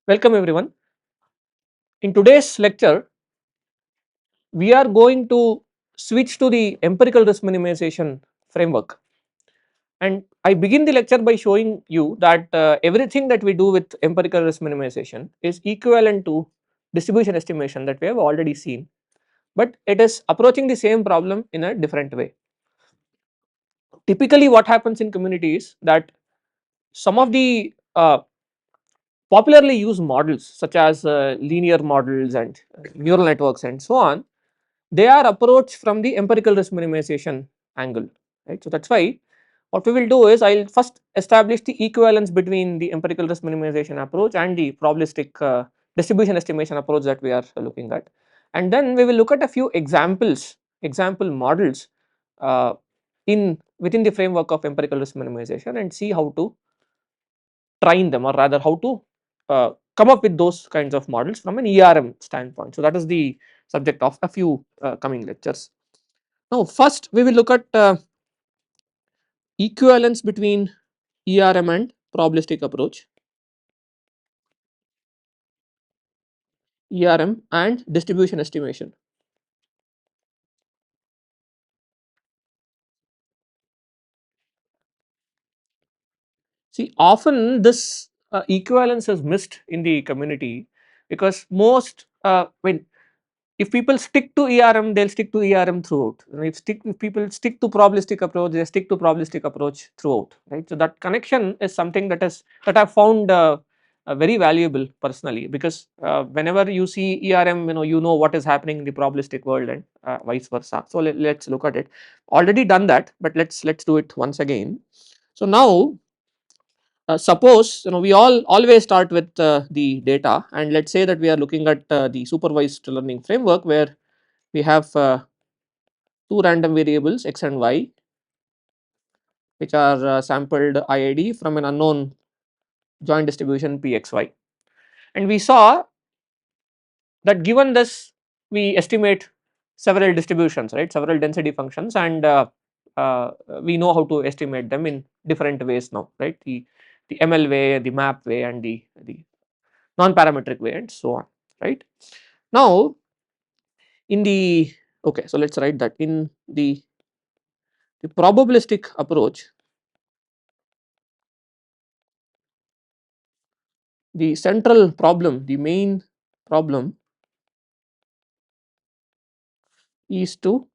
Welcome everyone. In today's lecture, we are going to switch to the empirical risk minimization framework. And I begin the lecture by showing you that everything that we do with empirical risk minimization is equivalent to distribution estimation that we have already seen, but it is approaching the same problem in a different way. Typically, what happens in communities that some of the popularly used models such as linear models and neural networks and so on, they are approached from the empirical risk minimization angle, right. So, that is why what we will do is I will first establish the equivalence between the empirical risk minimization approach and the probabilistic distribution estimation approach that we are looking at, and then we will look at a few example models uh, in within the framework of empirical risk minimization and see how to train them, or rather how to come up with those kinds of models from an ERM standpoint. So, that is the subject of a few coming lectures. Now, first we will look at equivalence between ERM and probabilistic approach, ERM and distribution estimation. See, often this equivalence is missed in the community because most when if people stick to ERM, they'll stick to ERM throughout. And if people stick to probabilistic approach, they stick to probabilistic approach throughout, right. So, that connection is something that I've found very valuable personally, because whenever you see ERM, you know what is happening in the probabilistic world and vice versa. So, let's look at it. Already done that, but let's do it once again. So, now suppose we all always start with the data, and let's say that we are looking at the supervised learning framework where we have two random variables x and y, which are sampled IID from an unknown joint distribution pxy, and we saw that given this we estimate several distributions, right, several density functions, and uh, we know how to estimate them in different ways now, right, the ML way, the map way, and the non-parametric way, and so on, right. Now in the okay, so let's write that in the probabilistic approach, the central problem, the main problem is to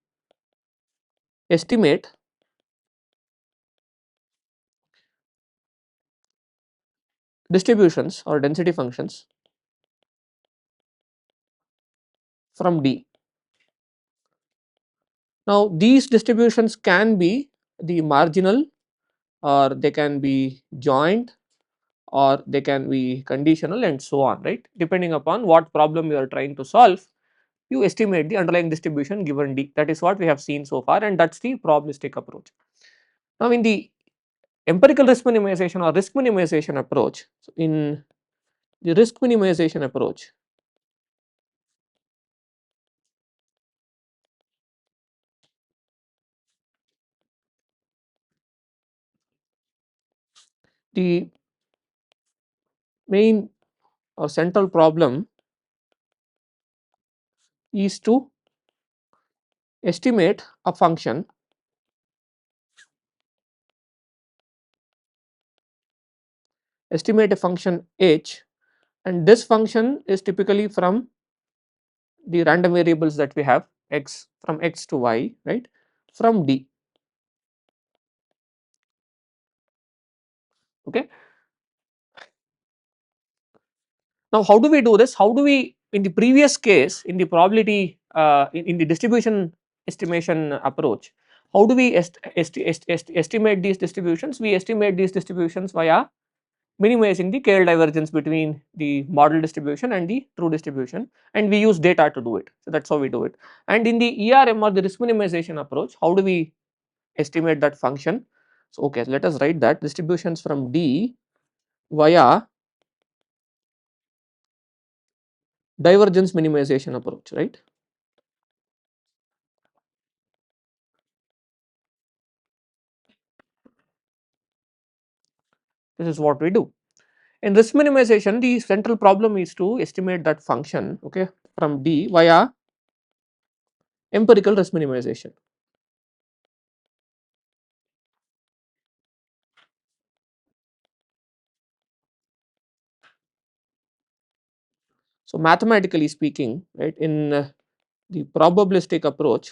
estimate distributions or density functions from D. Now these distributions can be the marginal, or they can be joint, or they can be conditional, and so on, right. Depending upon what problem you are trying to solve, you estimate the underlying distribution given D. That is what we have seen so far, and that is the probabilistic approach. Now in the empirical risk minimization or risk minimization approach, so in the risk minimization approach, the main or central problem is to estimate a function, estimate a function h, and this function is typically from the random variables that we have x, from x to y, right, from D. Okay. Now how do we do this? How do we, in the previous case, in the probability in the distribution estimation approach, how do we estimate these distributions? We estimate these distributions via minimizing the KL divergence between the model distribution and the true distribution, and we use data to do it. So that is how we do it. And in the ERM or the risk minimization approach, how do we estimate that function? So okay, let us write that distributions from D via divergence minimization approach, right. This is what we do. In risk minimization, the central problem is to estimate that function, okay, from D via empirical risk minimization. So, mathematically speaking, right, in the probabilistic approach,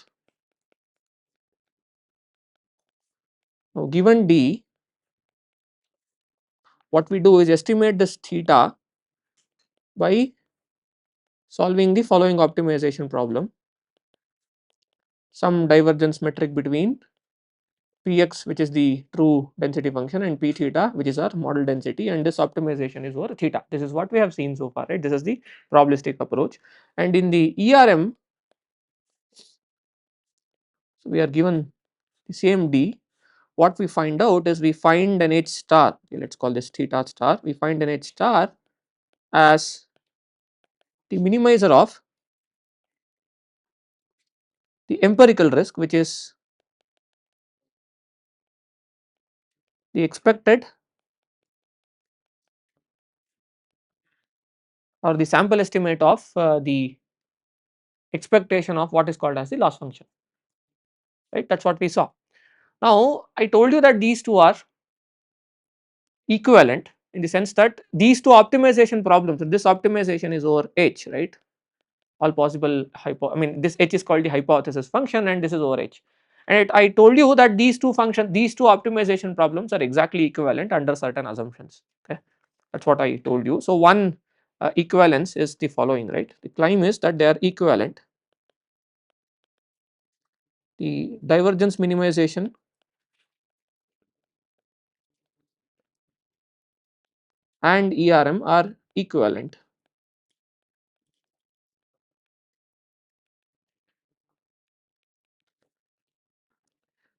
now given D, what we do is estimate this theta by solving the following optimization problem: some divergence metric between Px, which is the true density function, and P theta, which is our model density, and this optimization is over theta. This is what we have seen so far, right? This is the probabilistic approach. And in the ERM, so we are given the same D. What we find out is we find an H star, okay, let us call this theta star. We find an H star as the minimizer of the empirical risk, which is the expected or the sample estimate of the expectation of what is called as the loss function, right? That is what we saw. Now, I told you that these two are equivalent in the sense that these two optimization problems, this optimization is over H, right? All possible I mean this H is called the hypothesis function and this is over H. And I told you that these two optimization problems are exactly equivalent under certain assumptions, okay. That is what I told you. So, one equivalence is the following, right? The claim is that they are equivalent. The divergence minimization and ERM are equivalent.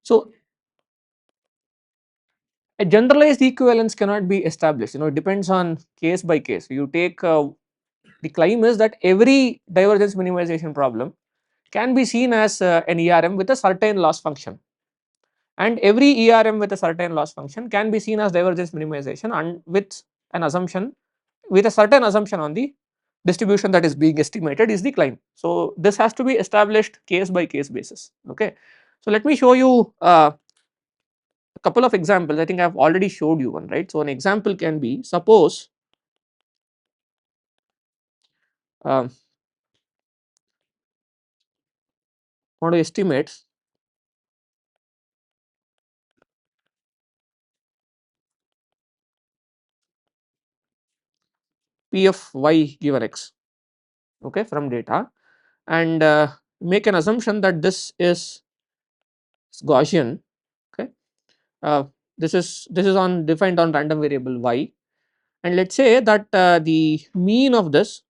So, a generalized equivalence cannot be established, it depends on case by case. You take the claim is that every divergence minimization problem can be seen as an ERM with a certain loss function, and every ERM with a certain loss function can be seen as divergence minimization and with an assumption, with a certain assumption on the distribution that is being estimated is the claim. So, this has to be established case by case basis, okay. So, let me show you a couple of examples. I think I have already showed you one, right. So, an example can be, suppose um, want to estimate P of y given x, okay, from data, and make an assumption that this is Gaussian, okay. Uh, this is on defined on random variable y, and let us say that the mean of this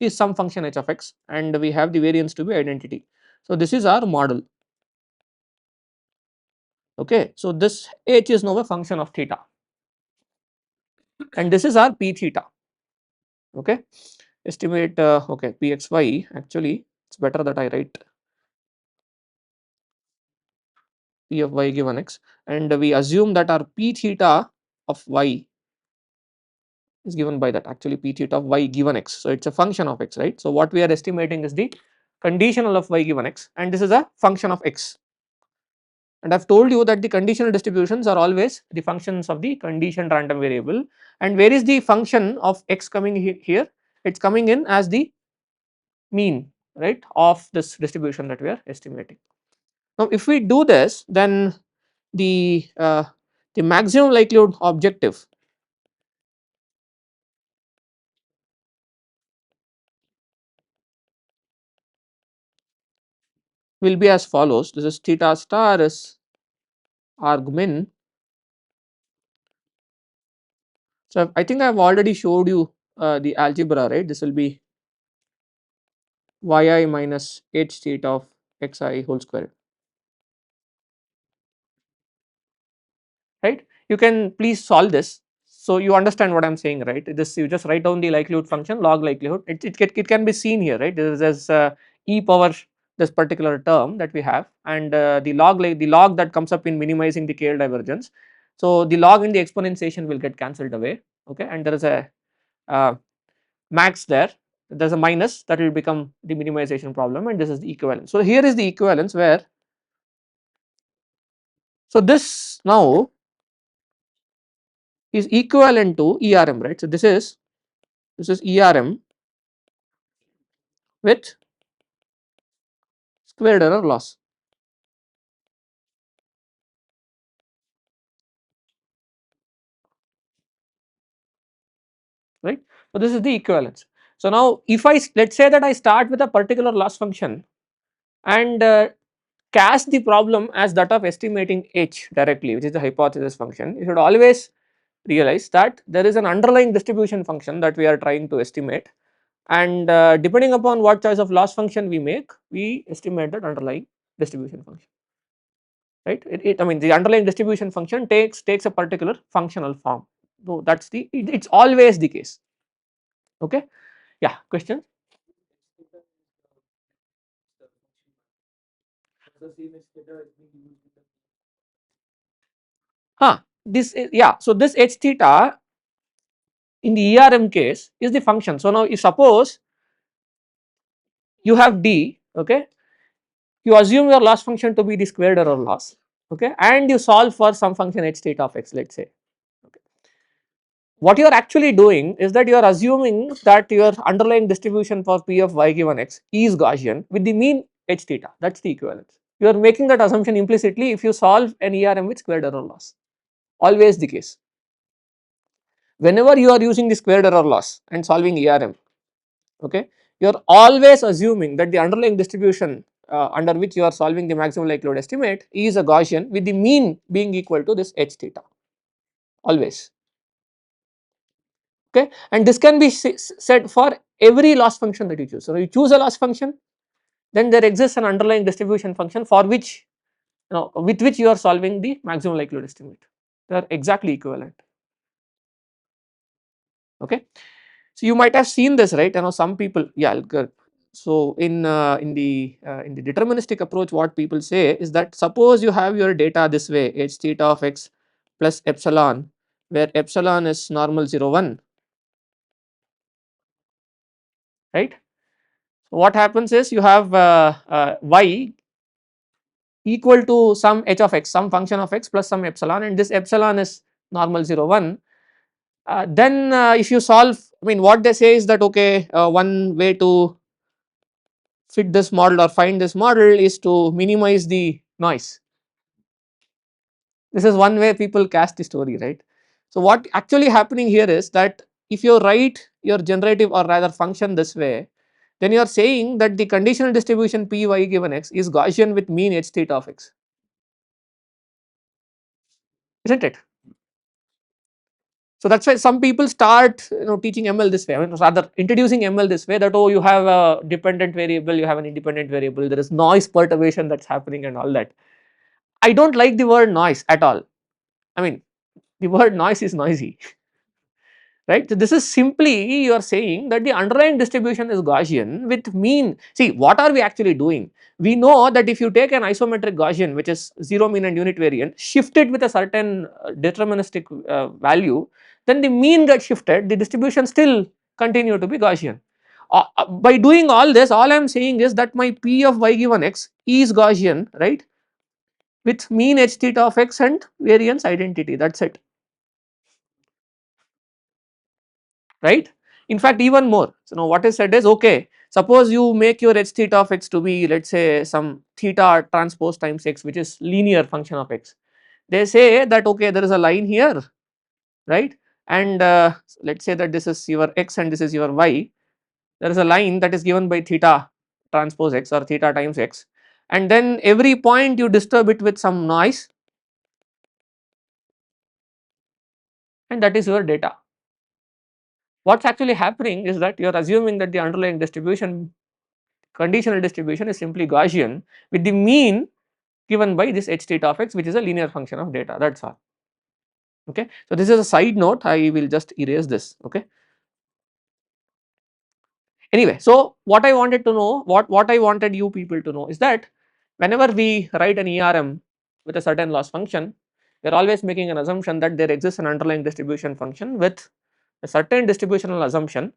is some function h of x and we have the variance to be identity. So, this is our model, okay. So, this h is now a function of theta and this is our p theta, okay. Estimate okay, pxy, actually it is better that I write p of y given x, and we assume that our p theta of y is given by that, actually p theta of y given x. So, it is a function of x, right. So, what we are estimating is the conditional of y given x and this is a function of x, and I have told you that the conditional distributions are always the functions of the conditioned random variable, and where is the function of x coming here, it is coming in as the mean, right, of this distribution that we are estimating. Now, if we do this, then the maximum likelihood objective will be as follows. This is theta star is argmin. So, I think I have already showed you the algebra, right. This will be yi minus h theta of xi whole square, right. You can please solve this. So, you understand what I am saying, right. This you just write down the likelihood function, log likelihood, it can be seen here, right. This is as e power this particular term that we have, and the log that comes up in minimizing the KL divergence. So, the log in the exponentiation will get cancelled away, okay, and there is a uh, max there, there is a minus, that will become the minimization problem, and this is the equivalence. So here is the equivalence where, so this now is equivalent to ERM, right. So this is ERM with squared error loss, right. So this is the equivalence. So now if I, let us say that I start with a particular loss function and cast the problem as that of estimating h directly, which is the hypothesis function, you should always realize that there is an underlying distribution function that we are trying to estimate, and depending upon what choice of loss function we make, we estimate that underlying distribution function, right. I mean the underlying distribution function takes a particular functional form. So that is the, it's always the case, okay. Yeah, question. This is, yeah, so this h theta in the ERM case is the function. So now if suppose you have d, okay, you assume your loss function to be the squared error loss, okay, and you solve for some function h theta of x, let us say, okay. What you are actually doing is that you are assuming that your underlying distribution for p of y given x is Gaussian with the mean h theta, that is the equivalence. You are making that assumption implicitly if you solve an ERM with squared error loss, always the case. Whenever you are using the squared error loss and solving ERM, okay, you are always assuming that the underlying distribution under which you are solving the maximum likelihood estimate is a Gaussian with the mean being equal to this h theta, always, okay. And this can be said for every loss function that you choose. So you choose a loss function, then there exists an underlying distribution function for which, with which you are solving the maximum likelihood estimate, they are exactly equivalent, okay. So you might have seen this, right, some people, yeah, good. So in the deterministic approach, what people say is that suppose you have your data this way, h theta of x plus epsilon, where epsilon is normal 0 1, right. So what happens is you have y equal to some h of x, some function of x plus some epsilon, and this epsilon is normal 0 1. Then if you solve, I mean what they say is that, okay, one way to fit this model or find this model is to minimize the noise. This is one way people cast the story, right. So what actually happening here is that if you write your generative or rather function this way, then you are saying that the conditional distribution p y given x is Gaussian with mean h theta of x, isn't it. So that is why some people start teaching ML this way, I mean rather introducing ML this way, that oh, you have a dependent variable, you have an independent variable, there is noise perturbation that is happening and all that. I do not like the word noise at all. I mean the word noise is noisy, right. So this is simply you are saying that the underlying distribution is Gaussian with mean. See, what are we actually doing? We know that if you take an isometric Gaussian which is 0 mean and unit variant, shift it with a certain deterministic value, then the mean gets shifted, the distribution still continue to be Gaussian. By doing all this, all I am saying is that my p of y given x is Gaussian, right, with mean h theta of x and variance identity, that is it, right. In fact even more, so now what is said is, okay, suppose you make your h theta of x to be, let us say, some theta transpose times x which is linear function of x. They say that, okay, there is a line here, right, and let us say that this is your x and this is your y, there is a line that is given by theta transpose x or theta times x, and then every point you disturb it with some noise, and that is your data. What is actually happening is that you are assuming that the underlying distribution, conditional distribution, is simply Gaussian with the mean given by this h theta of x, which is a linear function of data, that is all, okay. So this is a side note, I will just erase this, okay. Anyway, so what I wanted to know, what I wanted you people to know is that whenever we write an ERM with a certain loss function, we are always making an assumption that there exists an underlying distribution function with a certain distributional assumption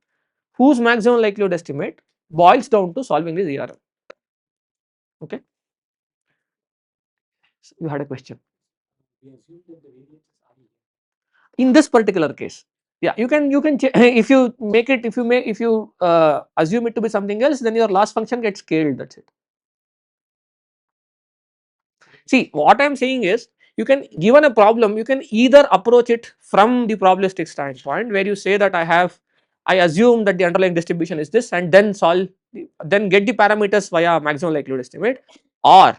whose maximum likelihood estimate boils down to solving this ERM. Okay, so you had a question. In this particular case, yeah, you can if you make it, if you assume it to be something else, then your loss function gets scaled, that's it. See, what I am saying is, you can, given a problem, you can either approach it from the probabilistic standpoint where you say that I assume that the underlying distribution is this and then then get the parameters via maximum likelihood estimate, or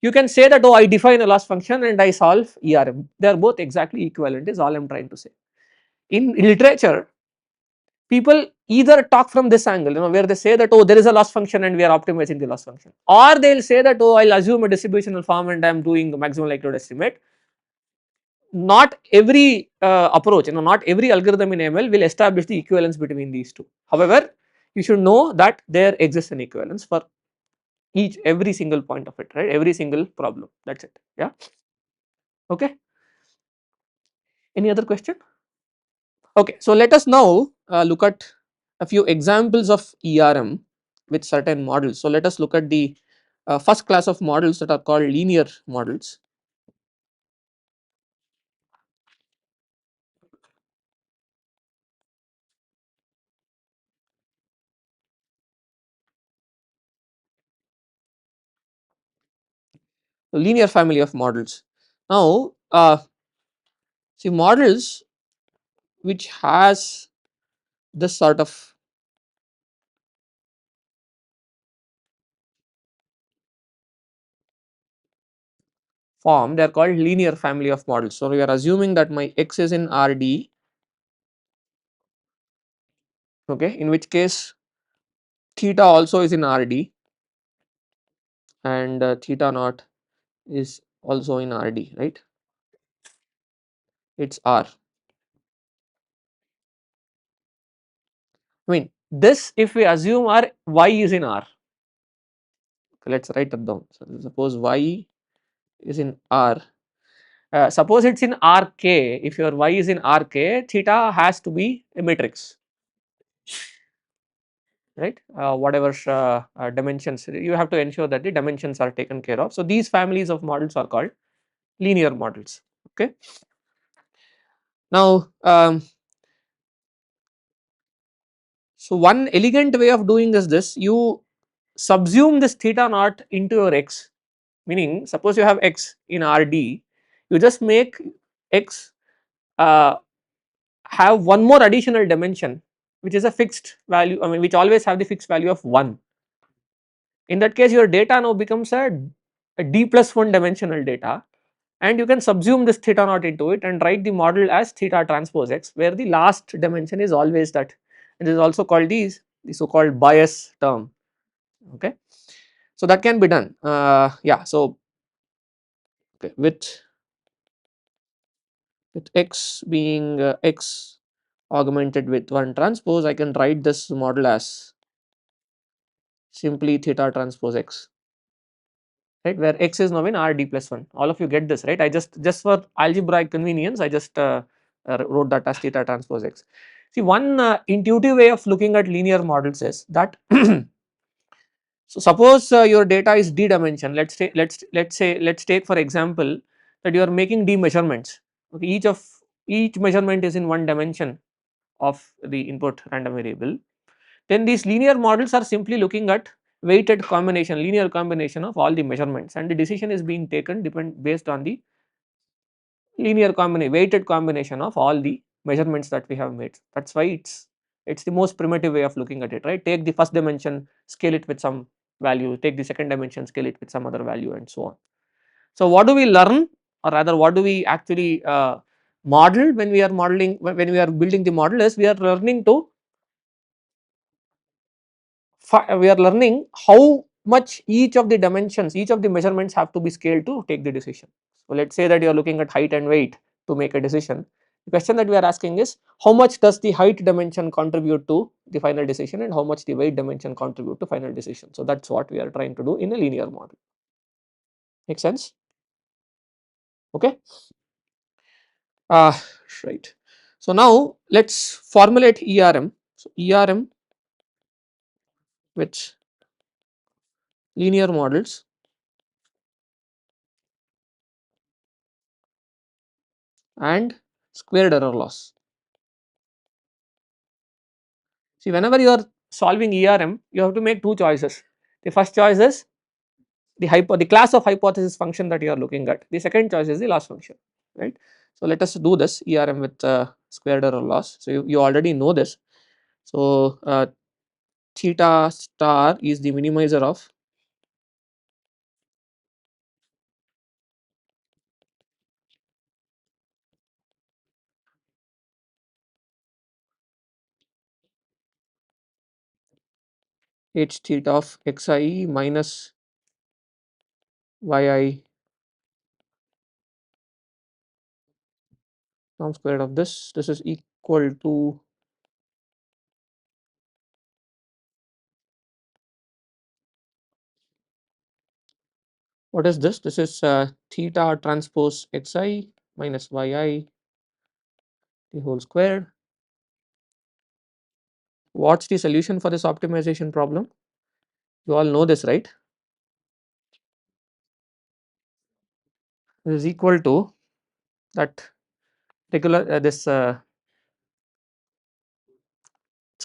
you can say that, oh, I define a loss function and I solve ERM. They are both exactly equivalent is all I am trying to say. In literature, people either talk from this angle, where they say that, oh, there is a loss function and we are optimizing the loss function, or they will say that, oh, I will assume a distributional form and I am doing the maximum likelihood estimate. Not every approach, not every algorithm in ML will establish the equivalence between these two. However, you should know that there exists an equivalence for every single point of it, right, every single problem, that is it. Yeah, okay. Any other question? Okay, so let us now look at a few examples of ERM with certain models. So let us look at the first class of models that are called linear models. Linear family of models. Now, see, models which has this sort of form, they are called linear family of models. So we are assuming that my X is in RD, okay, in which case theta also is in RD and theta naught is also in RD, right, it is R. I mean, this, if we assume our Y is in R, let us write it down. So suppose Y is in R, suppose it is in RK, if your Y is in RK, theta has to be a matrix, right, whatever dimensions, you have to ensure that the dimensions are taken care of. So these families of models are called linear models, okay. Now, so one elegant way of doing is this: you subsume this theta naught into your X, meaning suppose you have X in RD, you just make X uh, have one more additional dimension which is a fixed value, I mean which always have the fixed value of 1. In that case, your data now becomes a d plus 1 dimensional data, and you can subsume this theta naught into it and write the model as theta transpose X, where the last dimension is always that. It is also called the so called bias term, okay. So that can be done, yeah. So okay, with X being X augmented with 1 transpose, I can write this model as simply theta transpose X, right, where X is now in RD plus 1. All of you get this, right? I just for algebraic convenience, I just wrote that as theta transpose X. See, one intuitive way of looking at linear models is that so suppose your data is d dimension. Let's take for example that you are making d measurements. Okay, each measurement is in one dimension of the input random variable. Then these linear models are simply looking at weighted combination, linear combination of all the measurements, and the decision is being taken based on the weighted combination of all the measurements that we have made. That is why it's the most primitive way of looking at it, right? Take the first dimension, scale it with some value, take the second dimension, scale it with some other value, and so on. So what do we learn, or rather what do we actually model when we are modeling, when we are building the model, is we are learning to we are learning how much each of the dimensions, each of the measurements have to be scaled to take the decision. So let us say that you are looking at height and weight to make a decision. The question that we are asking is, how much does the height dimension contribute to the final decision and how much the weight dimension contribute to final decision. So that is what we are trying to do in a linear model. Make sense? Okay. Uh, right. So now let us formulate ERM. So ERM with linear models and squared error loss. See, whenever you are solving ERM, you have to make two choices. The first choice is the class of hypothesis function that you are looking at. The second choice is the loss function, right. So let us do this ERM with squared error loss. So you already know this. So theta star is the minimizer of h theta of xi minus yi norm squared of this. This is equal to what is this? This is theta transpose xi minus yi the whole square. What's the solution for this optimization problem? You all know this, right? It is equal to that regular this it's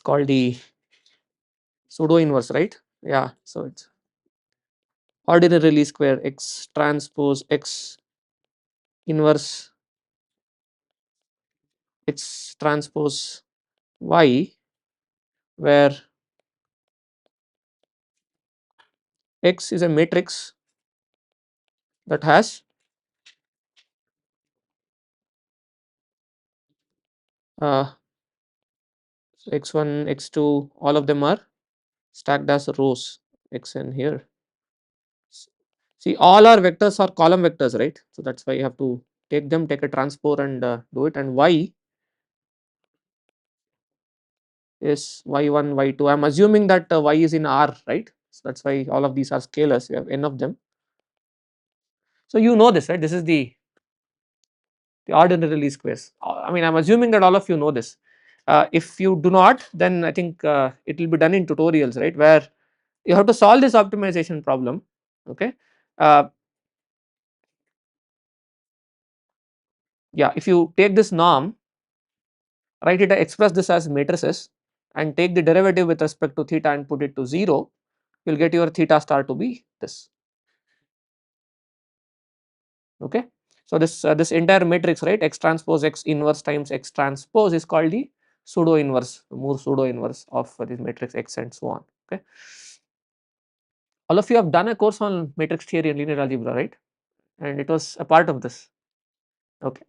called the pseudo inverse, right? Yeah, so it's ordinary least square x transpose x inverse x transpose y, where x is a matrix that has uh, x1 x2 all of them are stacked as rows xn here. See, all our vectors are column vectors, right? So that's why you have to take them, take a transpose and do it. And y is y1 y2. I'm assuming that y is in R, right? So that's why all of these are scalars, we have n of them. So you know this, right? This is the ordinary least squares. I mean, I'm assuming that all of you know this. If you do not, then I think it will be done in tutorials, right, where you have to solve this optimization problem. Okay. uh, yeah, if you take this norm, write it, express this as matrices and take the derivative with respect to theta and put it to 0, you will get your theta star to be this. Okay. So this entire matrix, right, x transpose x inverse times x transpose is called the pseudo inverse, Moore pseudo inverse of this matrix x and so on. Okay. All of you have done a course on matrix theory and linear algebra, right, and it was a part of this. Okay.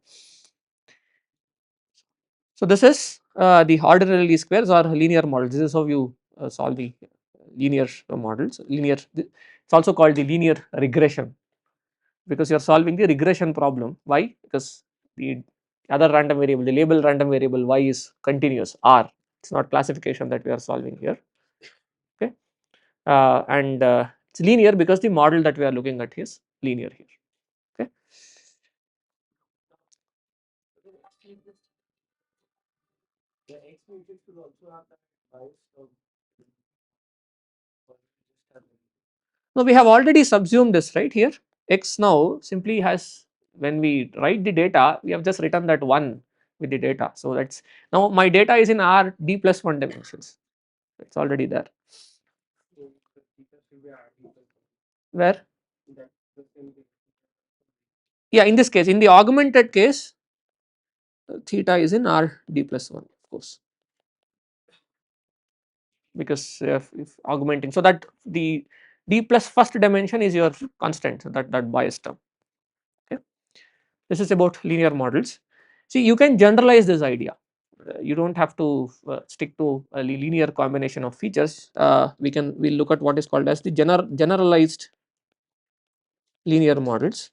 So this is the ordinary least squares or linear models. This is how you solve the linear models. It's also called the linear regression, because you are solving the regression problem. Why? Because the other random variable, the label random variable y is continuous R. It's not classification that we are solving here. Okay, and it's linear because the model that we are looking at is linear here. Okay. Now we have already subsumed this, right, here. X now simply has, when we write the data, we have just written that 1 with the data. So that's, now my data is in R d plus 1 dimensions. It's already there. Where? Yeah, in this case, in the augmented case, theta is in R d plus 1, of course, because if augmenting, so that the d plus first dimension is your constant, so that bias term. Okay. This is about linear models. See, you can generalize this idea. You don't have to stick to a linear combination of features. We'll look at what is called as the generalized linear models.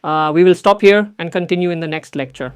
We will stop here and continue in the next lecture.